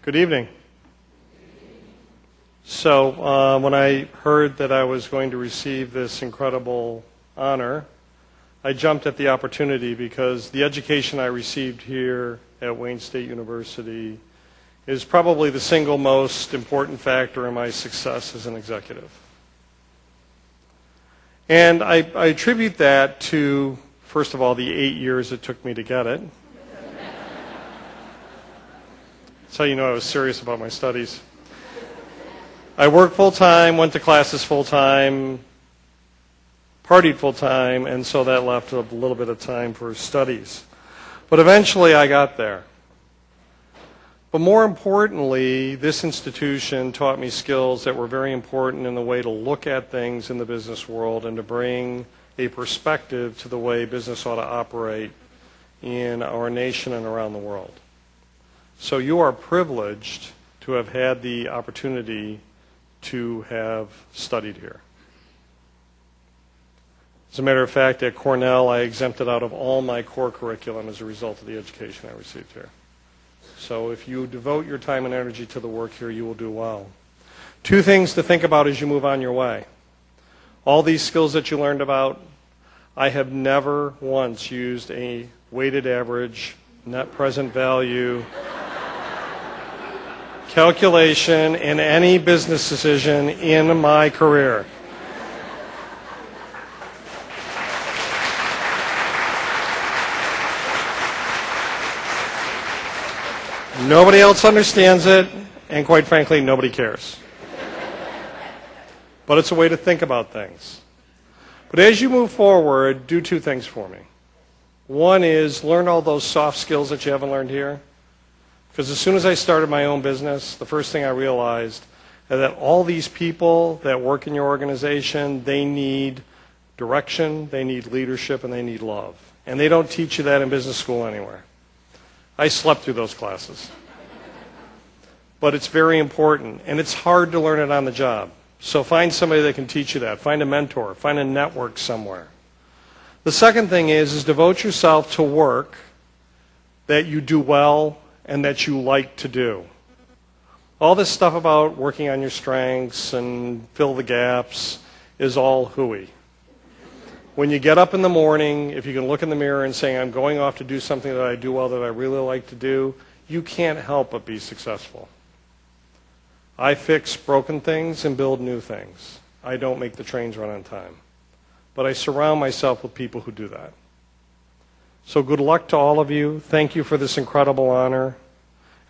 Good evening. So when I heard that I was going to receive this incredible honor, I jumped at the opportunity because the education I received here at Wayne State University is probably the single most important factor in my success as an executive. And I attribute that to, first of all, the 8 years it took me to get it. That's how you know I was serious about my studies. I worked full-time, went to classes full-time, partied full-time, and so that left a little bit of time for studies. But eventually I got there. But more importantly, this institution taught me skills that were very important in the way to look at things in the business world and to bring a perspective to the way business ought to operate in our nation and around the world. So you are privileged to have had the opportunity to have studied here. As a matter of fact, at Cornell, I exempted out of all my core curriculum as a result of the education I received here. So if you devote your time and energy to the work here, you will do well. Two things to think about as you move on your way. All these skills that you learned about, I have never once used a weighted average net present value calculation in any business decision in my career. Nobody else understands it, and quite frankly, nobody cares. But it's a way to think about things. But as you move forward, do two things for me. One is learn all those soft skills that you haven't learned here. Because as soon as I started my own business, the first thing I realized is that all these people that work in your organization, they need direction, they need leadership, and they need love. And they don't teach you that in business school anywhere. I slept through those classes. But it's very important, and it's hard to learn it on the job. So find somebody that can teach you that. Find a mentor. Find a network somewhere. The second thing is devote yourself to work that you do well and that you like to do. All this stuff about working on your strengths and fill the gaps is all hooey. When you get up in the morning, if you can look in the mirror and say, I'm going off to do something that I do well that I really like to do, you can't help but be successful. I fix broken things and build new things. I don't make the trains run on time. But I surround myself with people who do that. So good luck to all of you. Thank you for this incredible honor.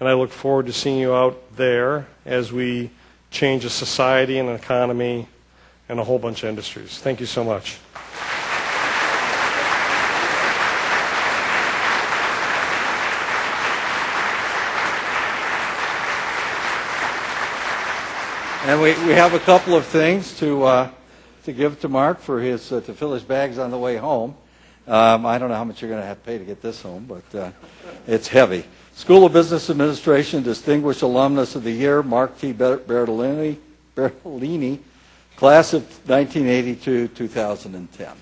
And I look forward to seeing you out there as we change a society and an economy and a whole bunch of industries. Thank you so much. And we have a couple of things to give to Mark for his to fill his bags on the way home. I don't know how much you're going to have to pay to get this home, but it's heavy. School of Business Administration Distinguished Alumnus of the Year, Mark T. Bertolini, class of 1982-2010.